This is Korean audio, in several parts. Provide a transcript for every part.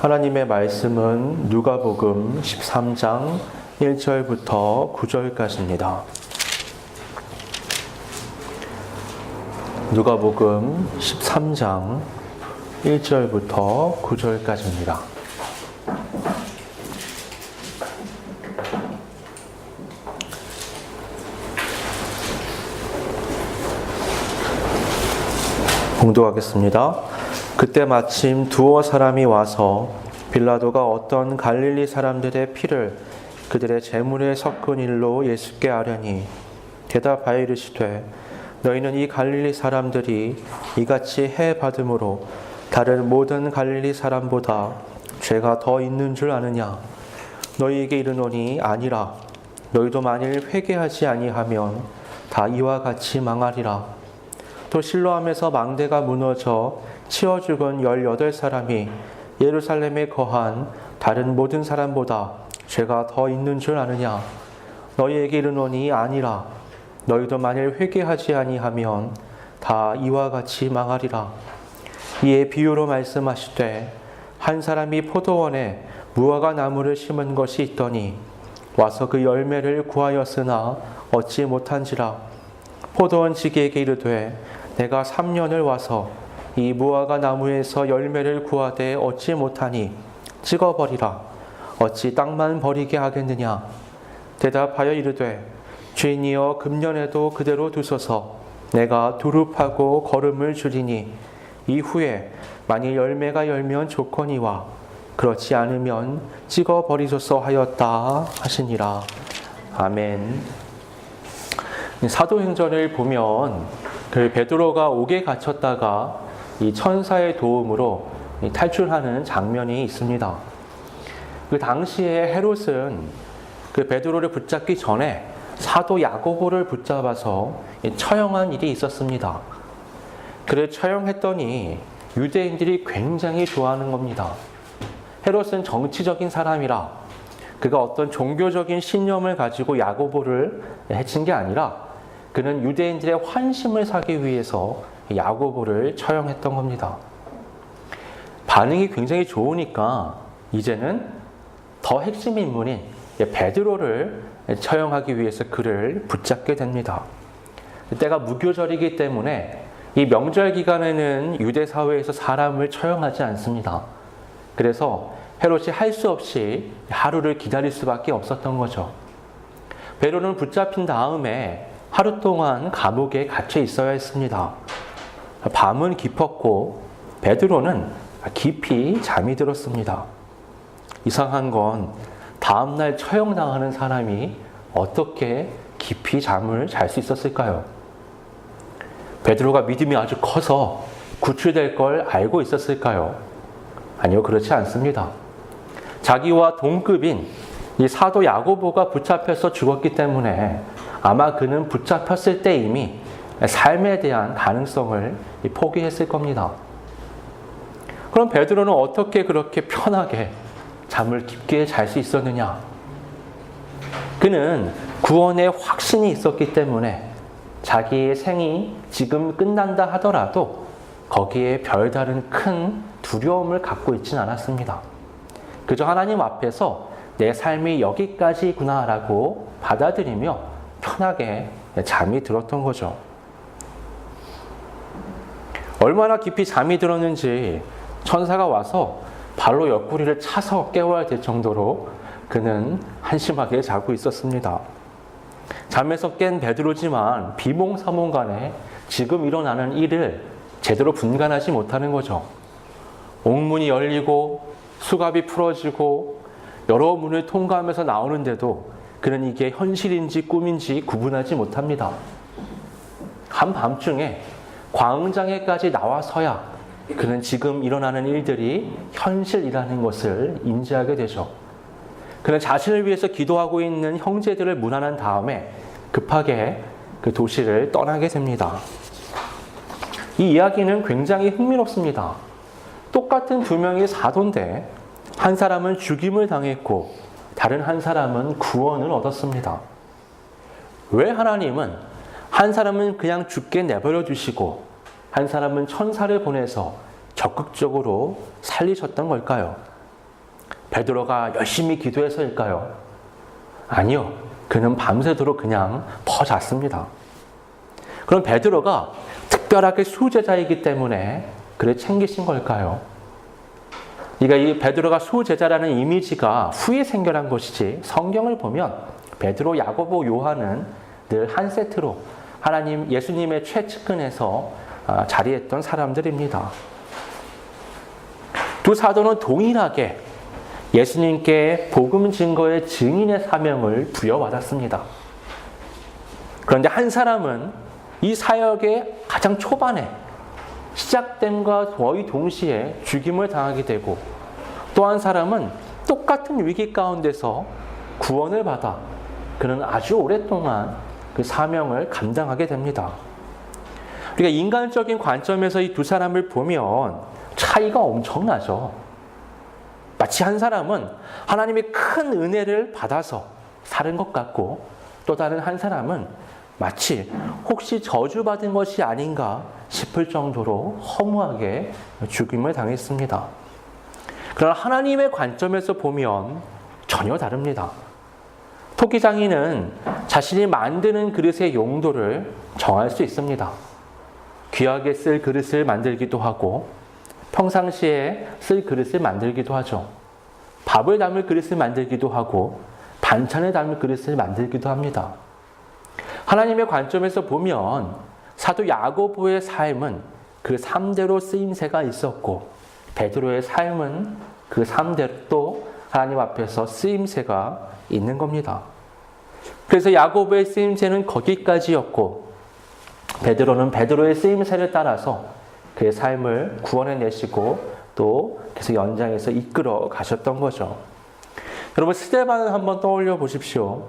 하나님의 말씀은 누가복음 13장 1절부터 9절까지입니다. 누가복음 13장 1절부터 9절까지입니다. 봉독하겠습니다. 그때 마침 두어 사람이 와서 빌라도가 어떤 갈릴리 사람들의 피를 그들의 제물에 섞은 일로 예수께 아뢰니 대답하여 이르시되 너희는 이 갈릴리 사람들이 이같이 해 받음으로 다른 모든 갈릴리 사람보다 죄가 더 있는 줄 아느냐? 너희에게 이르노니 아니라. 너희도 만일 회개하지 아니하면 다 이와 같이 망하리라. 또 실로암에서 망대가 무너져 치어 죽은 18사람이 예루살렘에 거한 다른 모든 사람보다 죄가 더 있는 줄 아느냐? 너희에게 이르노니 아니라. 너희도 만일 회개하지 아니하면 다 이와 같이 망하리라. 이에 비유로 말씀하시되 한 사람이 포도원에 무화과 나무를 심은 것이 있더니 와서 그 열매를 구하였으나 얻지 못한지라. 포도원 지기에게 이르되 내가 3년을 와서 이 무화과 나무에서 열매를 구하되 얻지 못하니 찍어버리라. 어찌 땅만 버리게 하겠느냐? 대답하여 이르되 주인이여 금년에도 그대로 두소서. 내가 두릅하고 거름을 줄이니 이후에 만일 열매가 열면 좋거니와 그렇지 않으면 찍어버리소서 하였다 하시니라. 아멘. 사도행전을 보면 그 베드로가 옥에 갇혔다가 이 천사의 도움으로 탈출하는 장면이 있습니다. 그 당시에 헤롯은 그 베드로를 붙잡기 전에 사도 야고보를 붙잡아서 처형한 일이 있었습니다. 그를 처형했더니 유대인들이 굉장히 좋아하는 겁니다. 헤롯은 정치적인 사람이라 그가 어떤 종교적인 신념을 가지고 야고보를 해친 게 아니라 그는 유대인들의 환심을 사기 위해서 야고보를 처형했던 겁니다. 반응이 굉장히 좋으니까 이제는 더 핵심 인물인 베드로를 처형하기 위해서 그를 붙잡게 됩니다. 때가 무교절이기 때문에 이 명절 기간에는 유대 사회에서 사람을 처형하지 않습니다. 그래서 헤롯이 할 수 없이 하루를 기다릴 수밖에 없었던 거죠. 베드로는 붙잡힌 다음에 하루 동안 감옥에 갇혀 있어야 했습니다. 밤은 깊었고 베드로는 깊이 잠이 들었습니다. 이상한 건 다음날 처형당하는 사람이 어떻게 깊이 잠을 잘 수 있었을까요? 베드로가 믿음이 아주 커서 구출될 걸 알고 있었을까요? 아니요, 그렇지 않습니다. 자기와 동급인 이 사도 야고보가 붙잡혀서 죽었기 때문에 아마 그는 붙잡혔을 때 이미 삶에 대한 가능성을 포기했을 겁니다. 그럼 베드로는 어떻게 그렇게 편하게 잠을 깊게 잘 수 있었느냐? 그는 구원의 확신이 있었기 때문에 자기의 생이 지금 끝난다 하더라도 거기에 별다른 큰 두려움을 갖고 있지는 않았습니다. 그저 하나님 앞에서 내 삶이 여기까지구나라고 받아들이며 편하게 잠이 들었던 거죠. 얼마나 깊이 잠이 들었는지 천사가 와서 발로 옆구리를 차서 깨워야 될 정도로 그는 한심하게 자고 있었습니다. 잠에서 깬 베드로지만 비몽사몽간에 지금 일어나는 일을 제대로 분간하지 못하는 거죠. 옥문이 열리고 수갑이 풀어지고 여러 문을 통과하면서 나오는데도 그는 이게 현실인지 꿈인지 구분하지 못합니다. 한밤중에 광장에까지 나와서야 그는 지금 일어나는 일들이 현실이라는 것을 인지하게 되죠. 그는 자신을 위해서 기도하고 있는 형제들을 문안한 다음에 급하게 그 도시를 떠나게 됩니다. 이 이야기는 굉장히 흥미롭습니다. 똑같은 두 명의 사도인데 한 사람은 죽임을 당했고 다른 한 사람은 구원을 얻었습니다. 왜 하나님은 한 사람은 그냥 죽게 내버려 두시고 한 사람은 천사를 보내서 적극적으로 살리셨던 걸까요? 베드로가 열심히 기도해서일까요? 아니요. 그는 밤새도록 그냥 퍼잤습니다. 그럼 베드로가 특별하게 수제자이기 때문에 그를 챙기신 걸까요? 그러니까 이 베드로가 수제자라는 이미지가 후에 생겨난 것이지, 성경을 보면 베드로, 야고보, 요한은 늘 한 세트로 예수님의 최측근에서 자리했던 사람들입니다. 두 사도는 동일하게 예수님께 복음 증거의 증인의 사명을 부여받았습니다. 그런데 한 사람은 이 사역의 가장 초반에 시작됨과 거의 동시에 죽임을 당하게 되고, 또 한 사람은 똑같은 위기 가운데서 구원을 받아 그는 아주 오랫동안 그 사명을 감당하게 됩니다. 우리가 인간적인 관점에서 이 두 사람을 보면 차이가 엄청나죠. 마치 한 사람은 하나님의 큰 은혜를 받아서 사는 것 같고, 또 다른 한 사람은 마치 혹시 저주받은 것이 아닌가 싶을 정도로 허무하게 죽임을 당했습니다. 그러나 하나님의 관점에서 보면 전혀 다릅니다. 토기장인은 자신이 만드는 그릇의 용도를 정할 수 있습니다. 귀하게 쓸 그릇을 만들기도 하고, 평상시에 쓸 그릇을 만들기도 하죠. 밥을 담을 그릇을 만들기도 하고, 반찬을 담을 그릇을 만들기도 합니다. 하나님의 관점에서 보면 사도 야고보의 삶은 그 3대로 쓰임새가 있었고, 베드로의 삶은 그 3대로 또 하나님 앞에서 쓰임새가 있는 겁니다. 그래서 야고보의 쓰임새는 거기까지였고, 베드로는 베드로의 쓰임새를 따라서 그의 삶을 구원해내시고 또 계속 연장해서 이끌어 가셨던 거죠. 여러분, 스데반을 한번 떠올려 보십시오.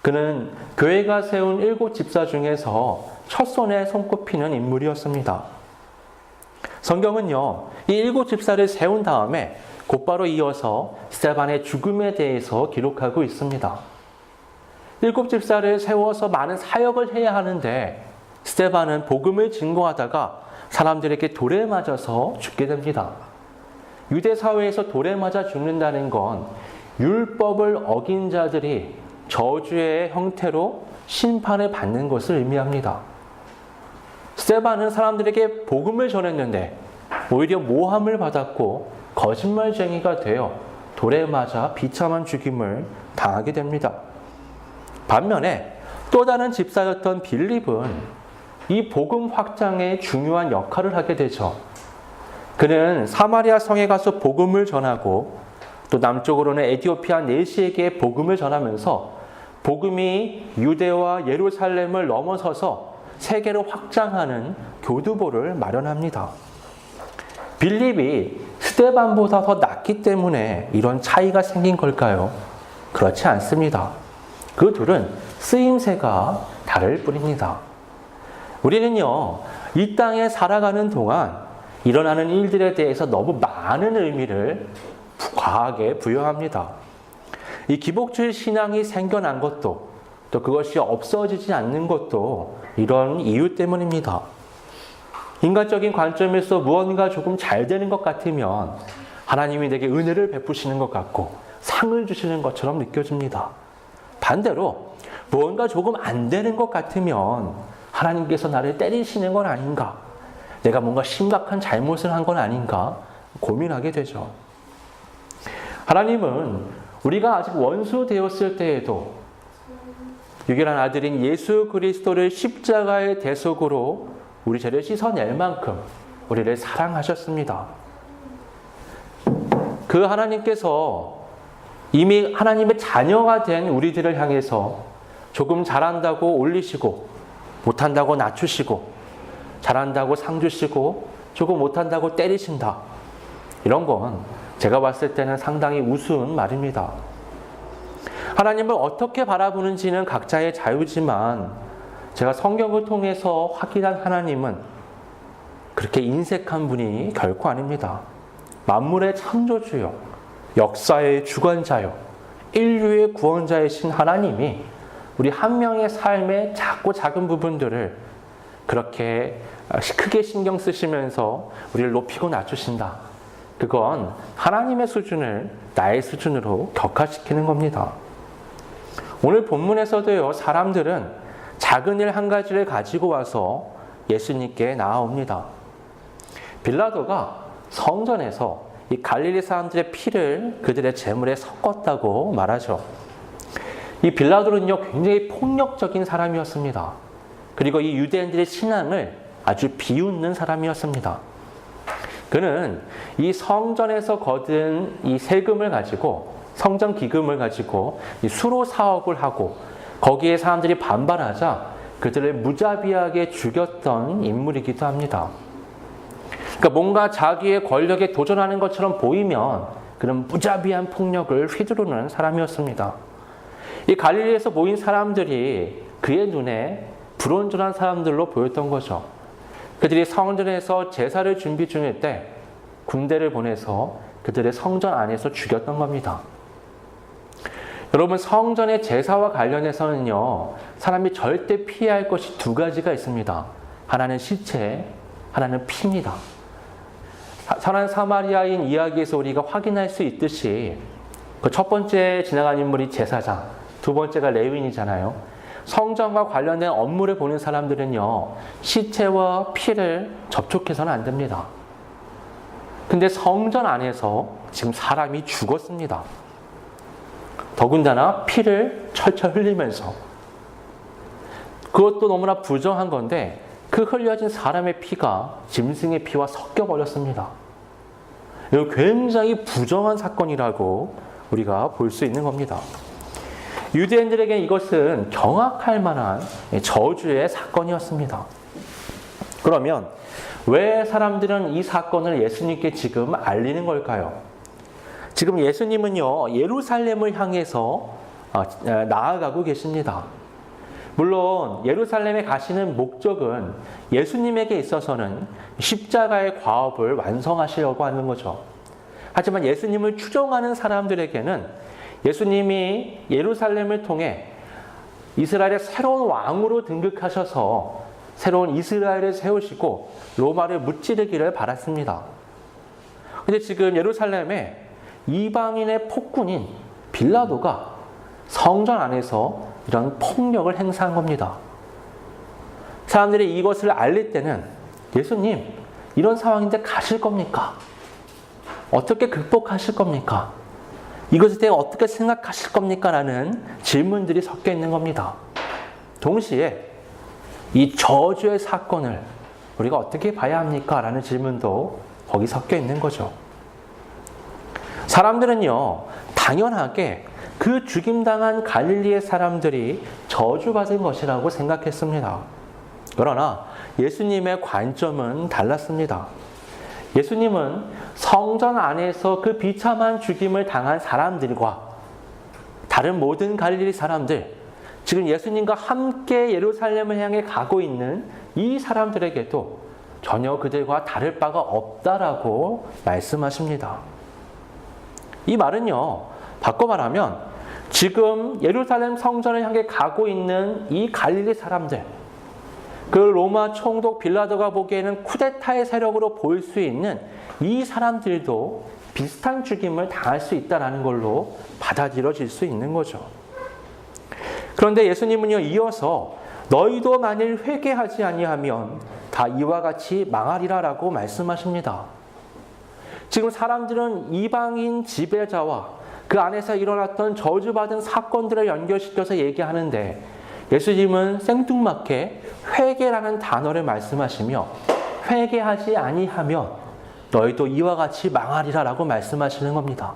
그는 교회가 세운 7 집사 중에서 첫손에 손꼽히는 인물이었습니다. 성경은요, 이 7 집사를 세운 다음에 곧바로 이어서 스데반의 죽음에 대해서 기록하고 있습니다. 7 집사를 세워서 많은 사역을 해야 하는데 스데반은 복음을 증거하다가 사람들에게 돌에 맞아서 죽게 됩니다. 유대 사회에서 돌에 맞아 죽는다는 건 율법을 어긴 자들이 저주의 형태로 심판을 받는 것을 의미합니다. 스데반은 사람들에게 복음을 전했는데 오히려 모함을 받았고 거짓말쟁이가 되어 돌에 맞아 비참한 죽임을 당하게 됩니다. 반면에 또 다른 집사였던 빌립은 이 복음 확장에 중요한 역할을 하게 되죠. 그는 사마리아 성에 가서 복음을 전하고, 또 남쪽으로는 에티오피아 내시에게 복음을 전하면서 복음이 유대와 예루살렘을 넘어서서 세계로 확장하는 교두보를 마련합니다. 빌립이 스데반보다 더 낫기 때문에 이런 차이가 생긴 걸까요? 그렇지 않습니다. 그 둘은 쓰임새가 다를 뿐입니다. 우리는요, 이 땅에 살아가는 동안 일어나는 일들에 대해서 너무 많은 의미를 과하게 부여합니다. 이 기복주의 신앙이 생겨난 것도, 또 그것이 없어지지 않는 것도 이런 이유 때문입니다. 인간적인 관점에서 무언가 조금 잘 되는 것 같으면 하나님이 내게 은혜를 베푸시는 것 같고 상을 주시는 것처럼 느껴집니다. 반대로 무언가 조금 안 되는 것 같으면 하나님께서 나를 때리시는 건 아닌가, 내가 뭔가 심각한 잘못을 한 건 아닌가 고민하게 되죠. 하나님은 우리가 아직 원수 되었을 때에도 유일한 아들인 예수 그리스도를 십자가의 대속으로 우리 죄를 씻어낼 만큼 우리를 사랑하셨습니다. 그 하나님께서 이미 하나님의 자녀가 된 우리들을 향해서 조금 잘한다고 올리시고 못한다고 낮추시고, 잘한다고 상 주시고 조금 못한다고 때리신다, 이런 건 제가 봤을 때는 상당히 우스운 말입니다. 하나님을 어떻게 바라보는지는 각자의 자유지만 제가 성경을 통해서 확인한 하나님은 그렇게 인색한 분이 결코 아닙니다. 만물의 창조주요, 역사의 주관자요, 인류의 구원자이신 하나님이 우리 한 명의 삶의 작고 작은 부분들을 그렇게 크게 신경 쓰시면서 우리를 높이고 낮추신다. 그건 하나님의 수준을 나의 수준으로 격화시키는 겁니다. 오늘 본문에서도요, 사람들은 작은 일 한 가지를 가지고 와서 예수님께 나아옵니다. 빌라도가 성전에서 이 갈릴리 사람들의 피를 그들의 제물에 섞었다고 말하죠. 이 빌라도는요, 굉장히 폭력적인 사람이었습니다. 그리고 이 유대인들의 신앙을 아주 비웃는 사람이었습니다. 그는 이 성전에서 거둔 이 세금을 가지고, 성전 기금을 가지고 이 수로 사업을 하고, 거기에 사람들이 반발하자 그들을 무자비하게 죽였던 인물이기도 합니다. 그러니까 뭔가 자기의 권력에 도전하는 것처럼 보이면 그런 무자비한 폭력을 휘두르는 사람이었습니다. 이 갈릴리에서 모인 사람들이 그의 눈에 불온전한 사람들로 보였던 거죠. 그들이 성전에서 제사를 준비 중일 때 군대를 보내서 그들의 성전 안에서 죽였던 겁니다. 여러분, 성전의 제사와 관련해서는요, 사람이 절대 피해야 할 것이 두 가지가 있습니다. 하나는 시체, 하나는 피입니다. 선한 사마리아인 이야기에서 우리가 확인할 수 있듯이 그 첫 번째 지나간 인물이 제사장, 두 번째가 레위인이잖아요. 성전과 관련된 업무를 보는 사람들은요, 시체와 피를 접촉해서는 안 됩니다. 근데 성전 안에서 지금 사람이 죽었습니다. 더군다나 피를 철철 흘리면서. 그것도 너무나 부정한 건데 그 흘려진 사람의 피가 짐승의 피와 섞여버렸습니다. 이거 굉장히 부정한 사건이라고 우리가 볼 수 있는 겁니다. 유대인들에게 이것은 경악할 만한 저주의 사건이었습니다. 그러면 왜 사람들은 이 사건을 예수님께 지금 알리는 걸까요? 지금 예수님은요, 예루살렘을 향해서 나아가고 계십니다. 물론 예루살렘에 가시는 목적은 예수님에게 있어서는 십자가의 과업을 완성하시려고 하는 거죠. 하지만 예수님을 추종하는 사람들에게는 예수님이 예루살렘을 통해 이스라엘의 새로운 왕으로 등극하셔서 새로운 이스라엘을 세우시고 로마를 무찌르기를 바랐습니다. 근데 지금 예루살렘에 이방인의 폭군인 빌라도가 성전 안에서 이런 폭력을 행사한 겁니다. 사람들이 이것을 알릴 때는 예수님, 이런 상황인데 가실 겁니까? 어떻게 극복하실 겁니까? 이것에 대해 어떻게 생각하실 겁니까? 라는 질문들이 섞여 있는 겁니다. 동시에 이 저주의 사건을 우리가 어떻게 봐야 합니까? 라는 질문도 거기 섞여 있는 거죠. 사람들은요, 당연하게 그 죽임당한 갈릴리의 사람들이 저주받은 것이라고 생각했습니다. 그러나 예수님의 관점은 달랐습니다. 예수님은 성전 안에서 그 비참한 죽임을 당한 사람들과 다른 모든 갈릴리 사람들, 지금 예수님과 함께 예루살렘을 향해 가고 있는 이 사람들에게도 전혀 그들과 다를 바가 없다라고 말씀하십니다. 이 말은요, 바꿔 말하면 지금 예루살렘 성전을 향해 가고 있는 이 갈릴리 사람들, 그 로마 총독 빌라도가 보기에는 쿠데타의 세력으로 보일 수 있는 이 사람들도 비슷한 죽임을 당할 수 있다는 걸로 받아들여질 수 있는 거죠. 그런데 예수님은요, 이어서 너희도 만일 회개하지 아니하면 다 이와 같이 망하리라라고 말씀하십니다. 지금 사람들은 이방인 지배자와 그 안에서 일어났던 저주받은 사건들을 연결시켜서 얘기하는데 예수님은 생뚱맞게 회개라는 단어를 말씀하시며 회개하지 아니하면 너희도 이와 같이 망하리라라고 말씀하시는 겁니다.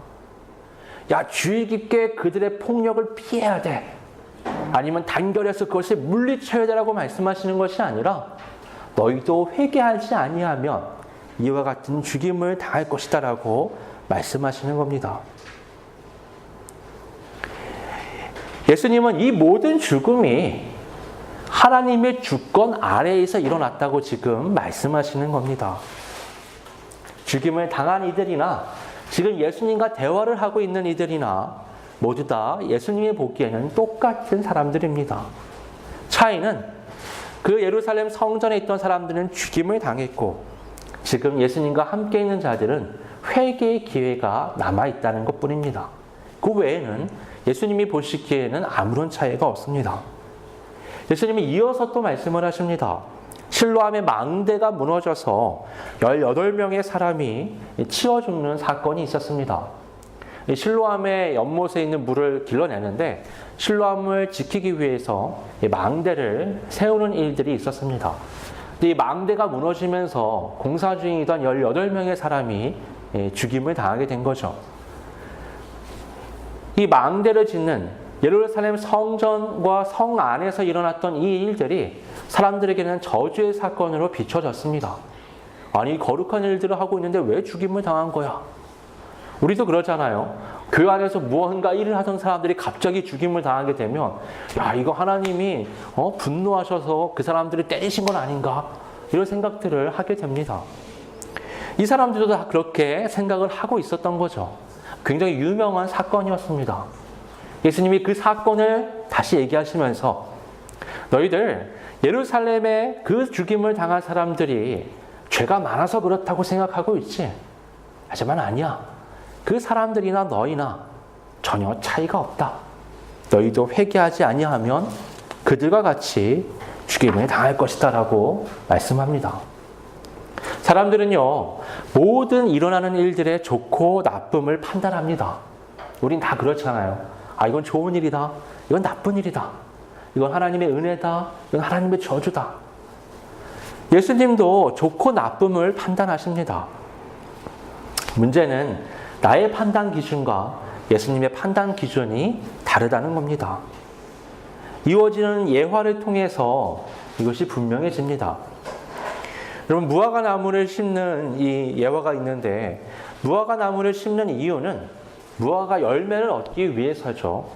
야, 주의 깊게 그들의 폭력을 피해야 돼. 아니면 단결해서 그것을 물리쳐야 되라고 말씀하시는 것이 아니라 너희도 회개하지 아니하면 이와 같은 죽임을 당할 것이다라고 말씀하시는 겁니다. 예수님은 이 모든 죽음이 하나님의 주권 아래에서 일어났다고 지금 말씀하시는 겁니다. 죽임을 당한 이들이나 지금 예수님과 대화를 하고 있는 이들이나 모두 다 예수님이 보기에는 똑같은 사람들입니다. 차이는 그 예루살렘 성전에 있던 사람들은 죽임을 당했고 지금 예수님과 함께 있는 자들은 회개의 기회가 남아있다는 것 뿐입니다. 그 외에는 예수님이 보시기에는 아무런 차이가 없습니다. 예수님이 이어서 또 말씀을 하십니다. 실로암의 망대가 무너져서 18명의 사람이 치어 죽는 사건이 있었습니다. 실로암의 연못에 있는 물을 길러내는데 실로암을 지키기 위해서 망대를 세우는 일들이 있었습니다. 이 망대가 무너지면서 공사 중이던 18명의 사람이 죽임을 당하게 된 거죠. 이 망대를 짓는 예루살렘 성전과 성 안에서 일어났던 이 일들이 사람들에게는 저주의 사건으로 비춰졌습니다. 아니, 거룩한 일들을 하고 있는데 왜 죽임을 당한 거야? 우리도 그러잖아요. 교회 안에서 무언가 일을 하던 사람들이 갑자기 죽임을 당하게 되면 야, 이거 하나님이 분노하셔서 그 사람들을 때리신 건 아닌가? 이런 생각들을 하게 됩니다. 이 사람들도 다 그렇게 생각을 하고 있었던 거죠. 굉장히 유명한 사건이었습니다. 예수님이 그 사건을 다시 얘기하시면서 너희들 예루살렘에 그 죽임을 당한 사람들이 죄가 많아서 그렇다고 생각하고 있지? 하지만 아니야. 그 사람들이나 너희나 전혀 차이가 없다. 너희도 회개하지 아니하면 그들과 같이 죽임을 당할 것이다 라고 말씀합니다. 사람들은요, 모든 일어나는 일들의 좋고 나쁨을 판단합니다. 우린 다 그렇잖아요. 아, 이건 좋은 일이다. 이건 나쁜 일이다. 이건 하나님의 은혜다. 이건 하나님의 저주다. 예수님도 좋고 나쁨을 판단하십니다. 문제는 나의 판단 기준과 예수님의 판단 기준이 다르다는 겁니다. 이루어지는 예화를 통해서 이것이 분명해집니다. 여러분, 무화과 나무를 심는 이 예화가 있는데 무화과 나무를 심는 이유는 무화과 열매를 얻기 위해서죠.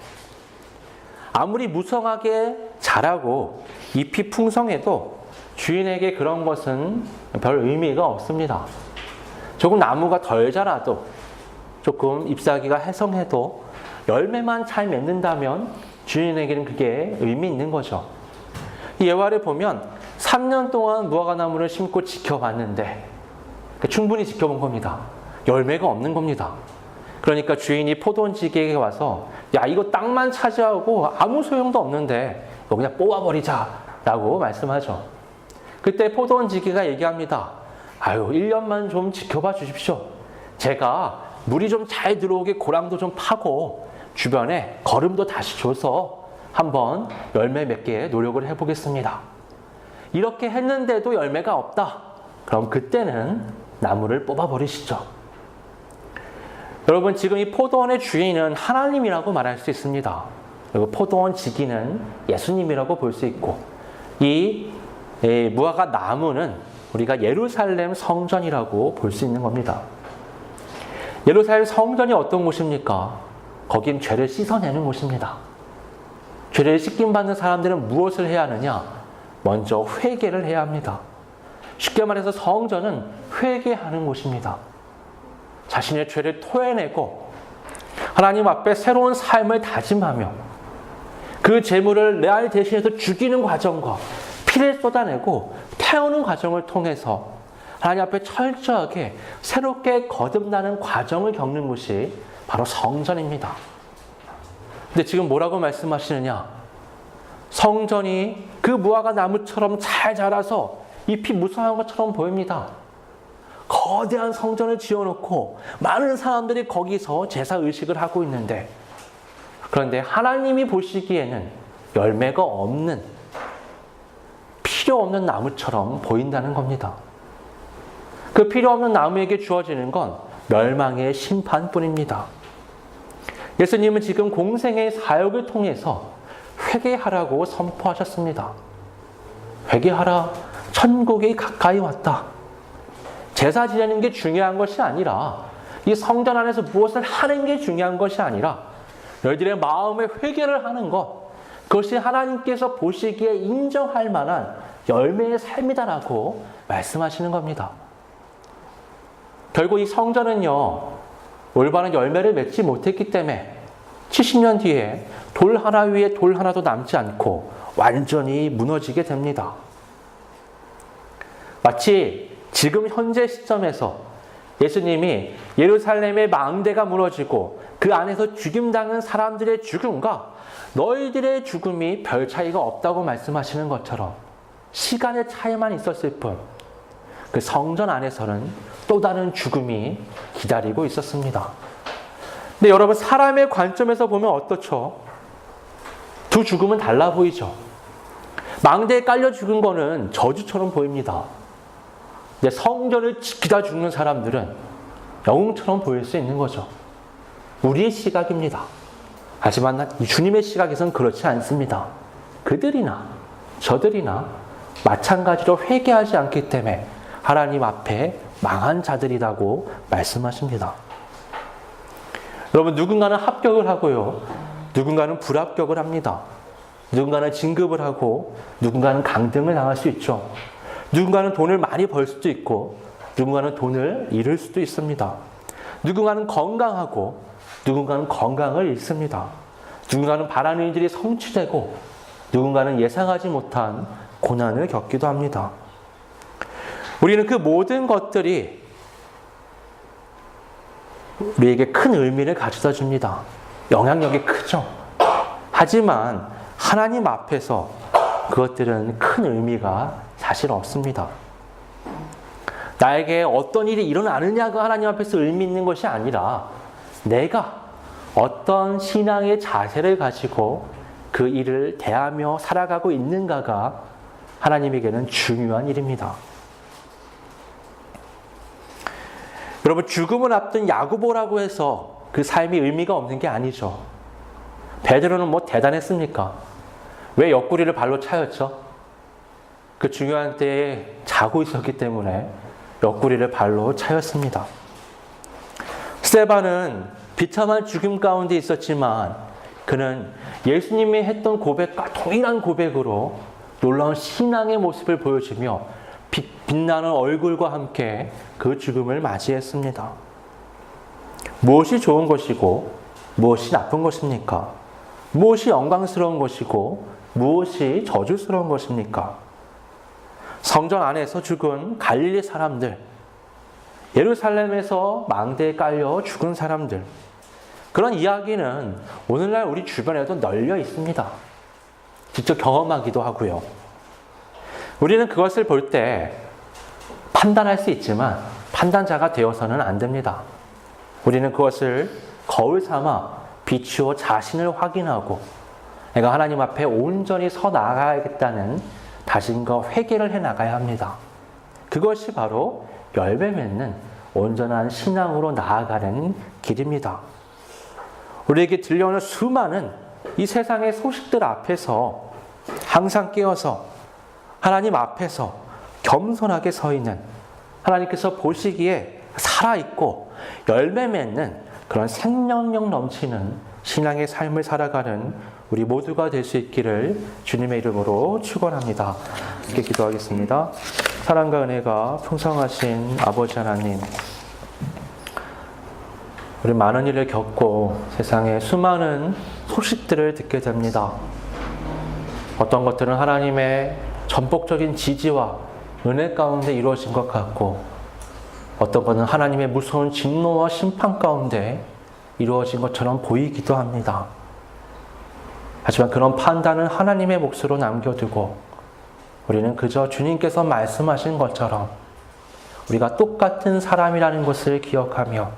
아무리 무성하게 자라고 잎이 풍성해도 주인에게 그런 것은 별 의미가 없습니다. 조금 나무가 덜 자라도 조금 잎사귀가 해성해도 열매만 잘 맺는다면 주인에게는 그게 의미 있는 거죠. 이 예화를 보면 3년 동안 무화과 나무를 심고 지켜봤는데 충분히 지켜본 겁니다. 열매가 없는 겁니다. 그러니까 주인이 포도원지기에게 와서 야, 이거 땅만 차지하고 아무 소용도 없는데 이거 그냥 뽑아버리자 라고 말씀하죠. 그때 포도원지기가 얘기합니다. 아유, 1년만 좀 지켜봐 주십시오. 제가 물이 좀 잘 들어오게 고랑도 좀 파고 주변에 거름도 다시 줘서 한번 열매 맺게 노력을 해보겠습니다. 이렇게 했는데도 열매가 없다. 그럼 그때는 나무를 뽑아버리시죠. 여러분, 지금 이 포도원의 주인은 하나님이라고 말할 수 있습니다. 그리고 포도원 지기는 예수님이라고 볼 수 있고 이 무화과 나무는 우리가 예루살렘 성전이라고 볼 수 있는 겁니다. 예루살렘 성전이 어떤 곳입니까? 거긴 죄를 씻어내는 곳입니다. 죄를 씻김받는 사람들은 무엇을 해야 하느냐? 먼저 회개를 해야 합니다. 쉽게 말해서 성전은 회개하는 곳입니다. 자신의 죄를 토해내고 하나님 앞에 새로운 삶을 다짐하며 그 재물을 날 대신해서 죽이는 과정과 피를 쏟아내고 태우는 과정을 통해서 하나님 앞에 철저하게 새롭게 거듭나는 과정을 겪는 곳이 바로 성전입니다. 근데 지금 뭐라고 말씀하시느냐? 성전이 그 무화과 나무처럼 잘 자라서 잎이 무성한 것처럼 보입니다. 거대한 성전을 지어놓고 많은 사람들이 거기서 제사의식을 하고 있는데 그런데 하나님이 보시기에는 열매가 없는 필요 없는 나무처럼 보인다는 겁니다. 그 필요 없는 나무에게 주어지는 건 멸망의 심판뿐입니다. 예수님은 지금 공생의 사역을 통해서 회개하라고 선포하셨습니다. 회개하라. 천국이 가까이 왔다. 제사 지내는 게 중요한 것이 아니라 이 성전 안에서 무엇을 하는 게 중요한 것이 아니라 너희들의 마음의 회개를 하는 것, 그것이 하나님께서 보시기에 인정할 만한 열매의 삶이다라고 말씀하시는 겁니다. 결국 이 성전은요, 올바른 열매를 맺지 못했기 때문에 70년 뒤에 돌 하나 위에 돌 하나도 남지 않고 완전히 무너지게 됩니다. 마치 지금 현재 시점에서 예수님이 예루살렘의 망대가 무너지고 그 안에서 죽임당한 사람들의 죽음과 너희들의 죽음이 별 차이가 없다고 말씀하시는 것처럼 시간의 차이만 있었을 뿐 그 성전 안에서는 또 다른 죽음이 기다리고 있었습니다. 근데 여러분, 사람의 관점에서 보면 어떻죠? 두 죽음은 달라 보이죠? 망대에 깔려 죽은 거는 저주처럼 보입니다. 근데 성전을 지키다 죽는 사람들은 영웅처럼 보일 수 있는 거죠. 우리의 시각입니다. 하지만 주님의 시각에서는 그렇지 않습니다. 그들이나 저들이나 마찬가지로 회개하지 않기 때문에 하나님 앞에 망한 자들이라고 말씀하십니다. 여러분, 누군가는 합격을 하고요. 누군가는 불합격을 합니다. 누군가는 진급을 하고 누군가는 강등을 당할 수 있죠. 누군가는 돈을 많이 벌 수도 있고 누군가는 돈을 잃을 수도 있습니다. 누군가는 건강하고 누군가는 건강을 잃습니다. 누군가는 바라는 일들이 성취되고 누군가는 예상하지 못한 고난을 겪기도 합니다. 우리는 그 모든 것들이 우리에게 큰 의미를 가져다 줍니다. 영향력이 크죠. 하지만 하나님 앞에서 그것들은 큰 의미가 사실 없습니다. 나에게 어떤 일이 일어나느냐가 하나님 앞에서 의미 있는 것이 아니라 내가 어떤 신앙의 자세를 가지고 그 일을 대하며 살아가고 있는가가 하나님에게는 중요한 일입니다. 여러분, 죽음을 앞둔 야고보라고 해서 그 삶이 의미가 없는 게 아니죠. 베드로는 뭐 대단했습니까? 왜 옆구리를 발로 차였죠? 그 중요한 때에 자고 있었기 때문에 옆구리를 발로 차였습니다. 스데반은 비참한 죽음 가운데 있었지만 그는 예수님이 했던 고백과 동일한 고백으로 놀라운 신앙의 모습을 보여주며 빛나는 얼굴과 함께 그 죽음을 맞이했습니다. 무엇이 좋은 것이고 무엇이 나쁜 것입니까? 무엇이 영광스러운 것이고 무엇이 저주스러운 것입니까? 성전 안에서 죽은 갈릴리 사람들, 예루살렘에서 망대에 깔려 죽은 사람들, 그런 이야기는 오늘날 우리 주변에도 널려 있습니다. 직접 경험하기도 하고요. 우리는 그것을 볼 때 판단할 수 있지만 판단자가 되어서는 안 됩니다. 우리는 그것을 거울 삼아 비추어 자신을 확인하고 내가 하나님 앞에 온전히 서 나가야겠다는 다짐과 회개를 해 나가야 합니다. 그것이 바로 열매 맺는 온전한 신앙으로 나아가는 길입니다. 우리에게 들려오는 수많은 이 세상의 소식들 앞에서 항상 깨어서 하나님 앞에서 겸손하게 서 있는, 하나님께서 보시기에 살아있고 열매 맺는 그런 생명력 넘치는 신앙의 삶을 살아가는 우리 모두가 될 수 있기를 주님의 이름으로 축원합니다. 함께 기도하겠습니다. 사랑과 은혜가 풍성하신 아버지 하나님, 우리 많은 일을 겪고 세상에 수많은 소식들을 듣게 됩니다. 어떤 것들은 하나님의 전폭적인 지지와 은혜 가운데 이루어진 것 같고 어떤 것은 하나님의 무서운 진노와 심판 가운데 이루어진 것처럼 보이기도 합니다. 하지만 그런 판단은 하나님의 몫으로 남겨두고 우리는 그저 주님께서 말씀하신 것처럼 우리가 똑같은 사람이라는 것을 기억하며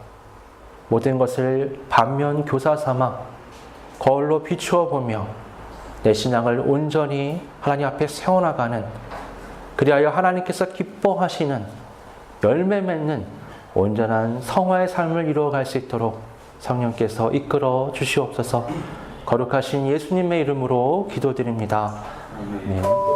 모든 것을 반면 교사 삼아 거울로 비추어 보며 내 신앙을 온전히 하나님 앞에 세워나가는, 그리하여 하나님께서 기뻐하시는 열매 맺는 온전한 성화의 삶을 이루어갈 수 있도록 성령께서 이끌어 주시옵소서. 거룩하신 예수님의 이름으로 기도드립니다. 아멘.